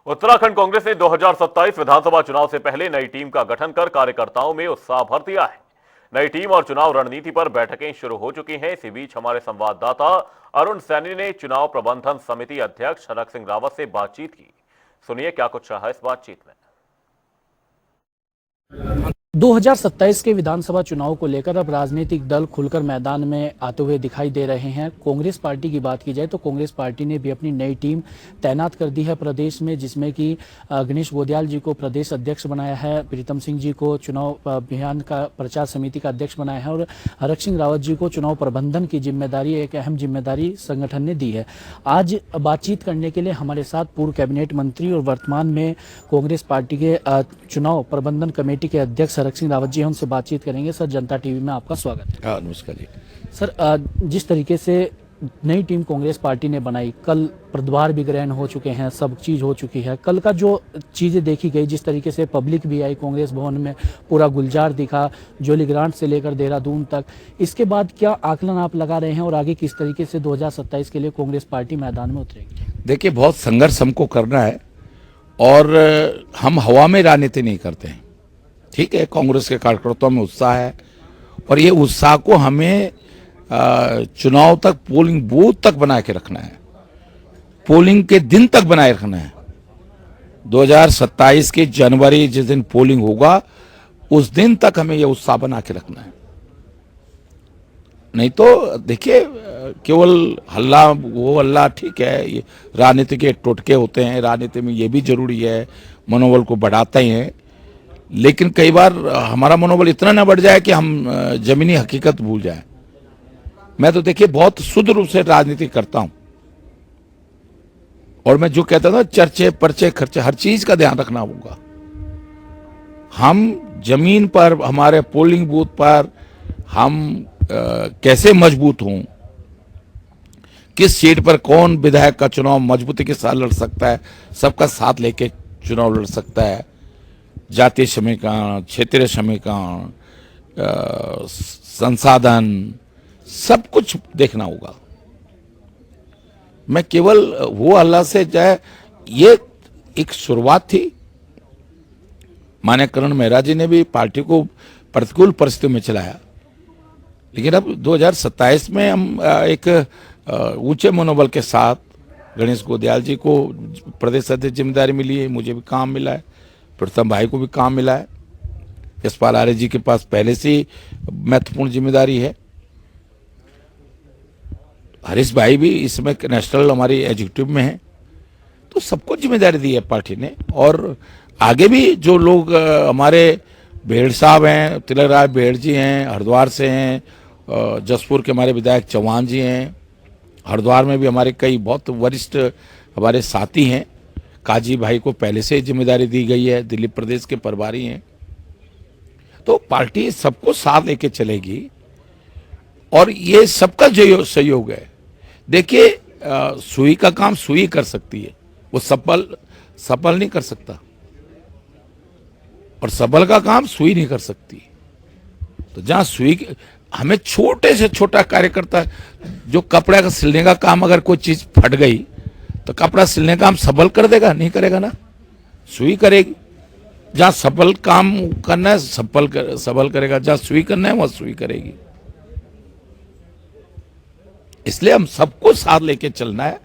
उत्तराखंड कांग्रेस ने 2027 विधानसभा चुनाव से पहले नई टीम का गठन कर कार्यकर्ताओं में उत्साह भर दिया है। नई टीम और चुनाव रणनीति पर बैठकें शुरू हो चुकी हैं। इसी बीच हमारे संवाददाता अरुण सैनी ने चुनाव प्रबंधन समिति अध्यक्ष हरक सिंह रावत से बातचीत की। सुनिए क्या कुछ रहा इस बातचीत में। 2027 के विधानसभा चुनाव को लेकर अब राजनीतिक दल खुलकर मैदान में आते हुए दिखाई दे रहे हैं। कांग्रेस पार्टी की बात की जाए तो कांग्रेस पार्टी ने भी अपनी नई टीम तैनात कर दी है प्रदेश में, जिसमें कि गणेश गोदयाल जी को प्रदेश अध्यक्ष बनाया है, प्रीतम सिंह जी को चुनाव अभियान का प्रचार समिति का अध्यक्ष बनाया है और हरक सिंह रावत जी को चुनाव प्रबंधन की जिम्मेदारी, एक अहम जिम्मेदारी संगठन ने दी है। आज बातचीत करने के लिए हमारे साथ पूर्व कैबिनेट मंत्री और वर्तमान में कांग्रेस पार्टी के चुनाव प्रबंधन कमेटी के अध्यक्ष हरक सिंह रावत जी, उनसे बातचीत करेंगे। सर, जनता टीवी में आपका स्वागत है। नमस्कार जी। सर, जिस तरीके से नई टीम कांग्रेस पार्टी ने बनाई, कल प्रद्वार भी ग्रहण हो चुके हैं, सब चीज हो चुकी है। कल का जो चीजें देखी गई, जिस तरीके से पब्लिक भी आई कांग्रेस भवन में, पूरा गुलजार दिखा जोली ग्रांट से लेकर देहरादून तक, इसके बाद क्या आकलन आप लगा रहे हैं और आगे किस तरीके से 2027 के लिए कांग्रेस पार्टी मैदान में उतरेगी? देखिए, बहुत संघर्ष हमको करना है और हम हवा में राजनीति नहीं करते हैं। ठीक है, कांग्रेस के कार्यकर्ताओं में उत्साह है और ये उत्साह को हमें चुनाव तक, पोलिंग बूथ तक बना के रखना है, पोलिंग के दिन तक बनाए रखना है। 2027 के जनवरी जिस दिन पोलिंग होगा उस दिन तक हमें ये उत्साह बना के रखना है। नहीं तो देखिए, केवल हल्ला वो हल्ला ठीक है, ये राजनीति के टोटके होते हैं, राजनीति में ये भी जरूरी है, मनोबल को बढ़ाते ही है, लेकिन कई बार हमारा मनोबल इतना न बढ़ जाए कि हम जमीनी हकीकत भूल जाए। मैं तो देखिए बहुत शुद्ध रूप से राजनीति करता हूं और मैं जो कहता था, चर्चे पर्चे खर्चे हर चीज का ध्यान रखना होगा। हम जमीन पर, हमारे पोलिंग बूथ पर हम कैसे मजबूत हों, किस सीट पर कौन विधायक का चुनाव मजबूती के साथ लड़ सकता है, सबका साथ लेके चुनाव लड़ सकता है, जातीय समीकरण, क्षेत्रीय समीकरण, संसाधन, सब कुछ देखना होगा। मैं केवल वो अल्लाह से जाए, ये एक शुरुआत थी। माननीय करण मेहरा जी ने भी पार्टी को प्रतिकूल परिस्थितियों में चलाया, लेकिन अब 2027 में हम एक ऊंचे मनोबल के साथ, गणेश गोदयाल जी को प्रदेश अध्यक्ष जिम्मेदारी मिली है, मुझे भी काम मिला है, प्रीतम भाई को भी काम मिला है, यशपाल आर्य जी के पास पहले से ही महत्वपूर्ण जिम्मेदारी है, हरीश भाई भी इसमें नेशनल हमारी एग्जीक्यूटिव में है, तो सबको जिम्मेदारी दी है पार्टी ने। और आगे भी जो लोग हमारे बेहड़ साहब हैं, तिलक राज बेहड़ जी हैं, हरिद्वार से हैं, जसपुर के हमारे विधायक चौहान जी हैं, हरिद्वार में भी हमारे कई बहुत वरिष्ठ हमारे साथी हैं, काजी भाई को पहले से जिम्मेदारी दी गई है, दिल्ली प्रदेश के प्रभारी हैं। तो पार्टी सबको साथ लेके चलेगी और ये सबका जो सहयोग है। देखिए, सुई का काम सुई कर सकती है, वो सफल नहीं कर सकता, और सबल का काम सुई नहीं कर सकती। तो जहां सुई, हमें छोटे से छोटा कार्यकर्ता, जो कपड़े का सिलने का काम, अगर कोई चीज फट गई तो कपड़ा सिलने का काम सबल कर देगा? नहीं करेगा ना, सुई करेगी। जहां सबल काम करना है सबल करेगा, जहां सुई करना है वहां सुई करेगी। इसलिए हम सबको साथ लेके चलना है।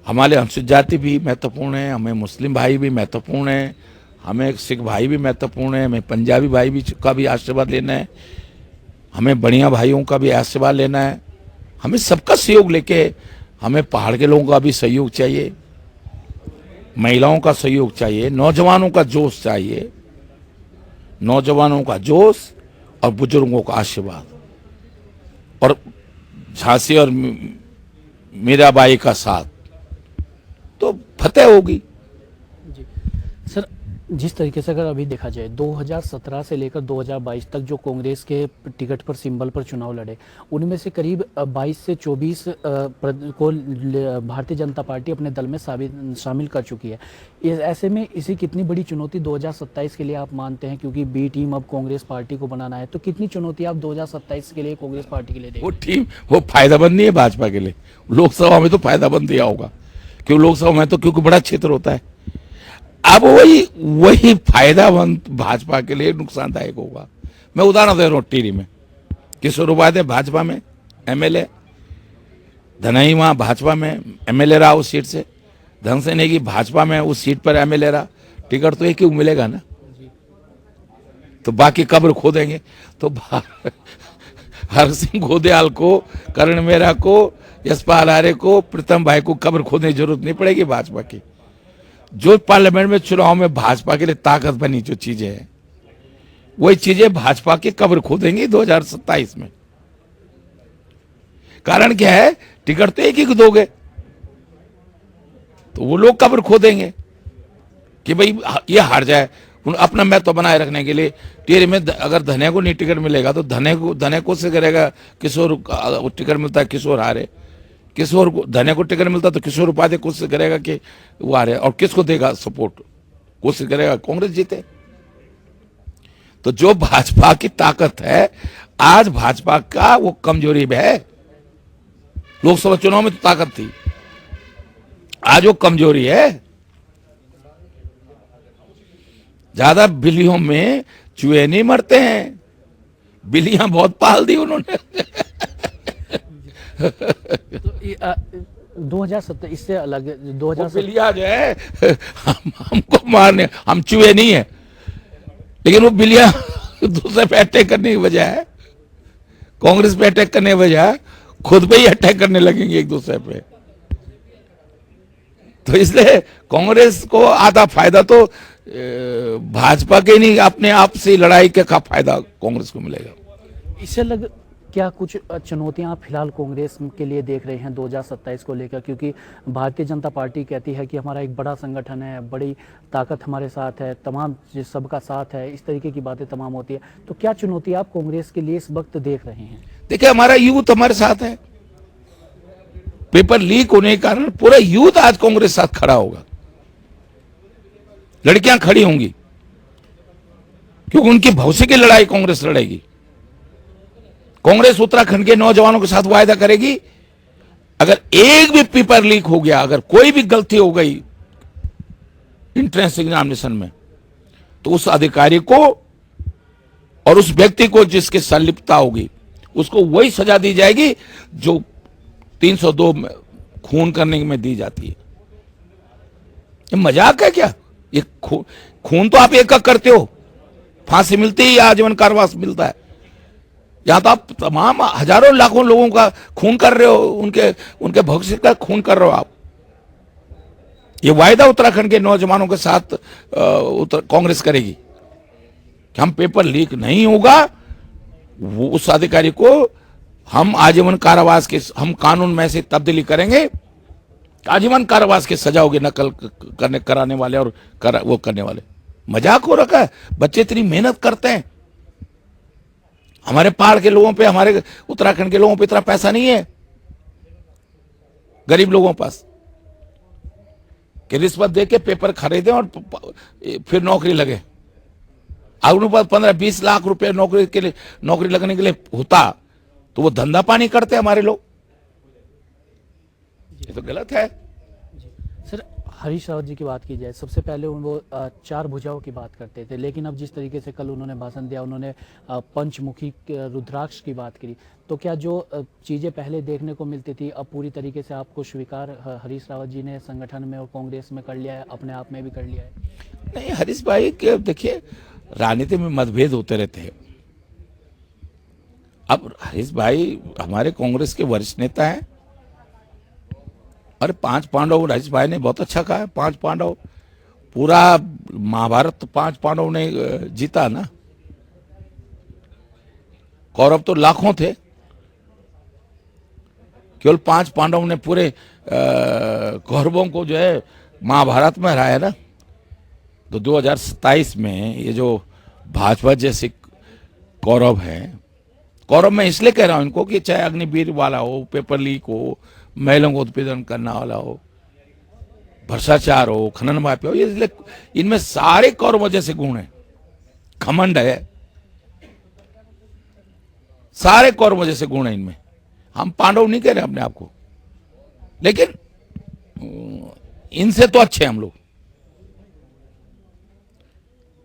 हमारे अनुसूचित जाति भी महत्वपूर्ण है, हमें मुस्लिम भाई भी महत्वपूर्ण है, हमें सिख भाई भी महत्वपूर्ण है, हमें पंजाबी भाई भी का भी आशीर्वाद लेना है, हमें बढ़िया भाइयों का भी आशीर्वाद लेना है। हमें सबका सहयोग लेके, हमें पहाड़ के लोगों का भी सहयोग चाहिए, महिलाओं का सहयोग चाहिए, नौजवानों का जोश चाहिए, नौजवानों का जोश और बुजुर्गों का आशीर्वाद, और झांसी और मीराबाई का साथ, तो फतेह होगी। जी सर, जिस तरीके से अगर अभी देखा जाए 2017 से लेकर 2022 तक जो कांग्रेस के टिकट पर, सिंबल पर चुनाव लड़े, उनमें से करीब 22 से 24 को भारतीय जनता पार्टी अपने दल में शामिल कर चुकी है। ऐसे में इसी कितनी बड़ी चुनौती 2027 के लिए आप मानते हैं, क्योंकि बी टीम अब कांग्रेस पार्टी को बनाना है, तो कितनी चुनौती आप 2027 के लिए कांग्रेस पार्टी के लिए देखें? वो टीम वो फायदामंद नहीं है भाजपा के लिए। लोकसभा में तो फायदामंद दिया होगा, क्योंकि लोकसभा में तो क्योंकि बड़ा क्षेत्र होता है, अब वही वही फायदामंद भाजपा के लिए नुकसानदायक होगा। मैं उदाहरण दे रहा हूँ, टिहरी में किशोर उपाध्याय भाजपा में एमएलए, धनई वहां भाजपा में एमएलए रहा उस सीट से, धन से नेगी भाजपा में उस सीट पर एमएलए रहा, टिकट तो एक ही मिलेगा ना, तो बाकी कब्र खोदेंगे। तो हर सिंह गोदयाल को, करण मेहरा को, यशपाल आर्य को, प्रीतम भाई को कब्र खोदने की जरूरत नहीं पड़ेगी भाजपा की। जो पार्लियामेंट में चुनाव में भाजपा के लिए ताकत बनी जो चीजें हैं, वही चीजें भाजपा की कब्र खोदेंगी 2027 में। कारण क्या है, टिकट तो एक ही को दोगे, तो वो लोग कब्र खोदेंगे कि भाई ये हार जाए। अपना महत्व तो बनाए रखने के लिए टिहरी में अगर धने को नहीं टिकट मिलेगा तो धने को से करेगा, किशोर टिकट मिलता है किशोर हारे, किशोर को धने को टिकट मिलता तो किशोर उपाध्याय कोशिश करेगा कि वो हारे, और किसको देगा सपोर्ट, कोशिश करेगा कांग्रेस जीते। तो जो भाजपा की ताकत है, आज भाजपा का वो कमजोरी है। लोकसभा चुनाव में तो ताकत थी, आज वो कमजोरी है। ज्यादा बिल्लियों में चूहे नहीं मरते हैं, बिल्लियां बहुत पाल दी उन्होंने। तो 2017 इससे अलग 2017 बिल्लियां जो है हमको मारने, हम चूहे नहीं है, लेकिन वो बिल्लियां दूसरे पे अटैक करने की बजाय, कांग्रेस पे अटैक करने की बजाय खुद पे ही अटैक करने लगेंगे एक दूसरे पे। तो इसलिए कांग्रेस को आधा फायदा तो भाजपा के नहीं, अपने आप से लड़ाई का फायदा कांग्रेस को मिलेगा। इससे अलग क्या कुछ चुनौतियां आप फिलहाल कांग्रेस के लिए देख रहे हैं 2027 को लेकर? क्योंकि भारतीय जनता पार्टी कहती है कि हमारा एक बड़ा संगठन है, बड़ी ताकत हमारे साथ है, तमाम सबका साथ है, इस तरीके की बातें तमाम होती है। तो क्या चुनौती आप कांग्रेस के लिए इस वक्त देख रहे हैं? देखिए, हमारा यूथ हमारे साथ है। पेपर लीक होने के कारण पूरा यूथ आज कांग्रेस साथ खड़ा होगा, लड़कियां खड़ी होंगी, क्योंकि उनकी भविष्य की लड़ाई कांग्रेस लड़ेगी। कांग्रेस उत्तराखंड के नौजवानों के साथ वायदा करेगी, अगर एक भी पेपर लीक हो गया, अगर कोई भी गलती हो गई एंट्रेंस एग्जामिनेशन में, तो उस अधिकारी को और उस व्यक्ति को जिसकी संलिप्तता होगी उसको वही सजा दी जाएगी जो 302 में खून करने में दी जाती है। ये मजाक है क्या? ये खून तो आप एक करते हो, फांसी मिलती है या आजीवन कारावास मिलता है। यहां तो आप तमाम हजारों लाखों लोगों का खून कर रहे हो, उनके भविष्य का खून कर रहे हो आप। ये वायदा उत्तराखंड के नौजवानों के साथ कांग्रेस करेगी कि हम पेपर लीक नहीं होगा, वो उस अधिकारी को हम आजीवन कारावास के, हम कानून में से तब्दीली करेंगे, आजीवन कारावास की सजा होगी नकल कराने वाले और वो करने वाले। मजाक हो रखा है? बच्चे इतनी मेहनत करते हैं, हमारे पहाड़ के लोगों पे, हमारे उत्तराखंड के लोगों पे इतना पैसा नहीं है, गरीब लोगों के पास, कि रिश्वत दे के पेपर खरीदे और फिर नौकरी लगे। अगर उनके पास 15-20 लाख रुपए नौकरी लगने के लिए होता तो वो धंधा पानी करते हमारे लोग। ये तो गलत है। सर, हरीश रावत जी की बात की जाए, सबसे पहले वो 4 भुजाओं की बात करते थे, लेकिन अब जिस तरीके से कल उन्होंने भाषण दिया, उन्होंने पंचमुखी रुद्राक्ष की बात करी, तो क्या जो चीज़ें पहले देखने को मिलती थी अब पूरी तरीके से आपको स्वीकार हरीश रावत जी ने संगठन में और कांग्रेस में कर लिया है, अपने आप में भी कर लिया है? नहीं, हरीश भाई के देखिए, राजनीति में मतभेद होते रहते हैं। अब हरीश भाई हमारे कांग्रेस के वरिष्ठ नेता हैं, और 5 पांडव, हरीश भाई ने बहुत अच्छा कहा है, 5 पांडव, पूरा महाभारत 5 पांडव ने जीता ना। कौरव तो लाखों थे, केवल 5 पांडव ने पूरे कौरवों को जो है महाभारत में हराया ना। तो 2027 में ये जो भाजपा जैसे कौरव हैं, कौरव मैं इसलिए कह रहा हूं इनको कि चाहे अग्निवीर वाला हो, पेपर लीक हो, महिलाओं को उत्पीड़न करने वाला हो, भ्रष्टाचार हो, खनन माफिया हो, इसलिए इनमें सारे कौरवों जैसे गुण हैं। घमंड है, सारे कौरवों जैसे गुण है इनमें। हम पांडव नहीं कह रहे अपने आप को, लेकिन इनसे तो अच्छे हम लोग।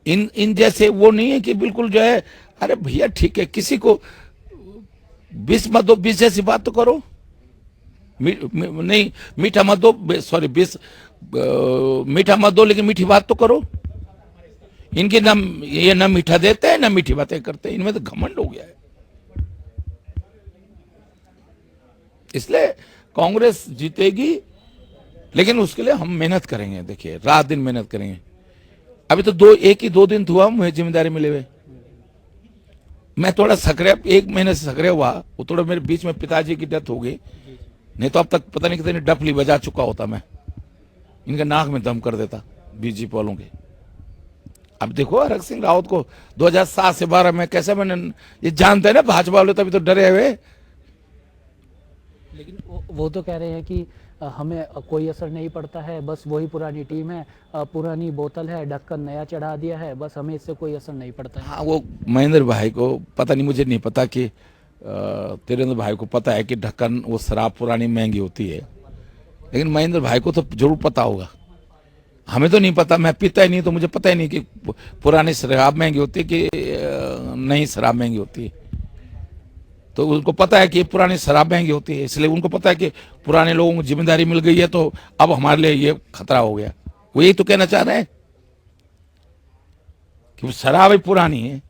इन इन जैसे वो नहीं है कि बिल्कुल जो है, अरे भैया ठीक है, किसी को 20 मत दो, 20 जैसी बात तो करो। नहीं, मीठा मत दो, सॉरी 20 मीठा मत दो, लेकिन मीठी बात तो करो। इनके ना ये ना मीठा देते हैं ना मीठी बातें करते हैं, इनमें तो घमंड हो गया है। इसलिए कांग्रेस जीतेगी, लेकिन उसके लिए हम मेहनत करेंगे। देखिए, रात दिन मेहनत करेंगे। अभी तो एक ही 2 दिन हुआ मुझे जिम्मेदारी मिले हुए। मैं थोड़ा सक्रिय, 1 महीने से सक्रिय हुआ, वो थोड़ा मेरे बीच में पिताजी की डेथ हो गई, नहीं तो अब तक पता नहीं कितनी डफली बजा चुका होता मैं, इनके नाक में दम कर देता बीजेपी वालों के। अब देखो हरक सिंह रावत को 2007 से 12 में कैसे मैंने, ये जानते हैं ना भाजपा वाले, तभी तो डरे हुए। लेकिन वो तो कह रहे हैं कि हमें कोई असर नहीं पड़ता है, बस वही पुरानी टीम है, पुरानी बोतल है, ढक्कन नया चढ़ा दिया है, बस हमें इससे कोई असर नहीं पड़ता है। हाँ, वो महेंद्र भाई को पता नहीं, मुझे नहीं पता कि तेरेंद्र भाई को पता है कि ढक्कन वो शराब पुरानी महंगी होती है, लेकिन महेंद्र भाई को तो जरूर पता होगा। हमें तो नहीं पता, मैं पीता ही नहीं, तो मुझे पता ही नहीं कि पुरानी शराब महंगी होती है कि नई शराब महंगी होती है। तो उनको पता है कि पुरानी शराब महंगी होती है, इसलिए उनको पता है कि पुराने लोगों को जिम्मेदारी मिल गई है, तो अब हमारे लिए ये खतरा हो गया। वो यही तो कहना चाह रहे हैं कि वो शराब ही पुरानी है,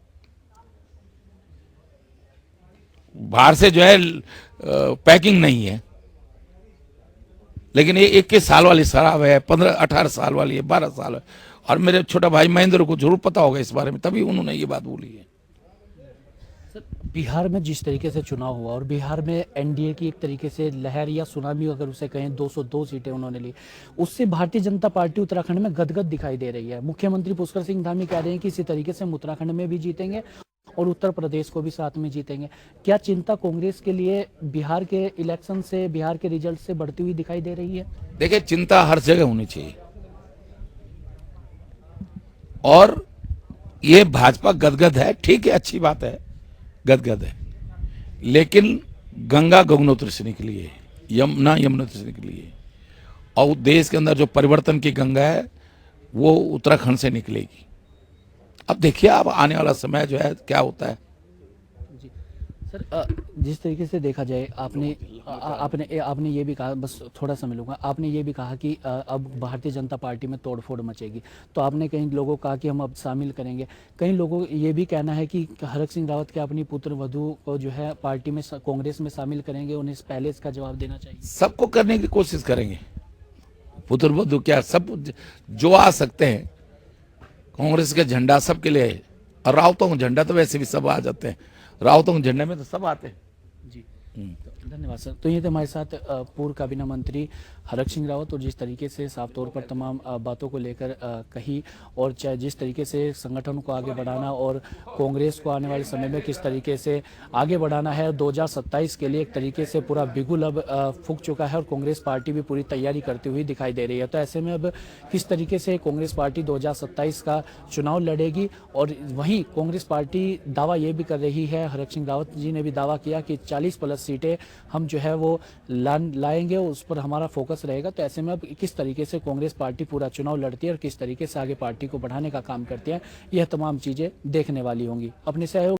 बाहर से जो है पैकिंग नहीं है, लेकिन ये 21 साल वाली शराब है, 15-18 साल वाली है, 12 साल है। और मेरे छोटा भाई महेंद्र को जरूर पता होगा इस बारे में, तभी उन्होंने ये बात बोली है। सर, बिहार में जिस तरीके से चुनाव हुआ और बिहार में एनडीए की एक तरीके से लहर या सुनामी अगर उसे कहें, 202 सीटें उन्होंने ली, उससे भारतीय जनता पार्टी उत्तराखंड में गदगद दिखाई दे रही है। मुख्यमंत्री पुष्कर सिंह धामी कह रहे हैं कि इसी तरीके से हम उत्तराखंड में भी जीतेंगे और उत्तर प्रदेश को भी साथ में जीतेंगे। क्या चिंता कांग्रेस के लिए बिहार के इलेक्शन से, बिहार के रिजल्ट से बढ़ती हुई दिखाई दे रही है? देखिए, चिंता हर जगह होनी चाहिए, और ये भाजपा गदगद है, ठीक है, अच्छी बात है, गदगद है, लेकिन गंगा गंगोत्री से निकली है, यमुना यमुनोत्री से निकली है, और देश के अंदर जो परिवर्तन की गंगा है वो उत्तराखंड से निकलेगी। अब देखिए, अब आने वाला समय जो है क्या होता है। जी सर, जिस तरीके से देखा जाए, आपने ये भी कहा, बस थोड़ा सा मिलूंगा, आपने ये भी कहा कि अब भारतीय जनता पार्टी में तोड़फोड़ मचेगी, तो आपने कई लोगों को कहा कि हम अब शामिल करेंगे। कई लोगों ये भी कहना है कि हरक सिंह रावत के अपनी पुत्र वधू को जो है पार्टी में, कांग्रेस में शामिल करेंगे, उन्हें पहले इसका जवाब देना चाहिए। सबको करने की कोशिश करेंगे, पुत्र वधू क्या, सब जो आ सकते हैं। कांग्रेस का झंडा सबके लिए है, और रावतों का झंडा तो वैसे भी सब आ जाते हैं, रावतों के झंडे में तो सब आते हैं। जी, धन्यवाद सर। तो ये थे हमारे साथ पूर्व काबीना मंत्री हरक सिंह रावत, और जिस तरीके से साफ तौर पर तमाम बातों को लेकर कही, और चाहे जिस तरीके से संगठन को आगे बढ़ाना और कांग्रेस को आने वाले समय में किस तरीके से आगे बढ़ाना है, 2027 के लिए एक तरीके से पूरा बिगुल अब फूंक चुका है, और कांग्रेस पार्टी भी पूरी तैयारी करती हुई दिखाई दे रही है। तो ऐसे में अब किस तरीके से कांग्रेस पार्टी 2027 का चुनाव लड़ेगी, और वहीं कांग्रेस पार्टी दावा ये भी कर रही है, हरक सिंह रावत जी ने भी दावा किया कि 40+ सीटें हम जो है वो लाएंगे, उस पर हमारा फोकस रहेगा। तो ऐसे में अब किस तरीके से कांग्रेस पार्टी पूरा चुनाव लड़ती है और किस तरीके से आगे पार्टी को बढ़ाने का काम करती है, यह तमाम चीजें देखने वाली होंगी। अपने सहयोग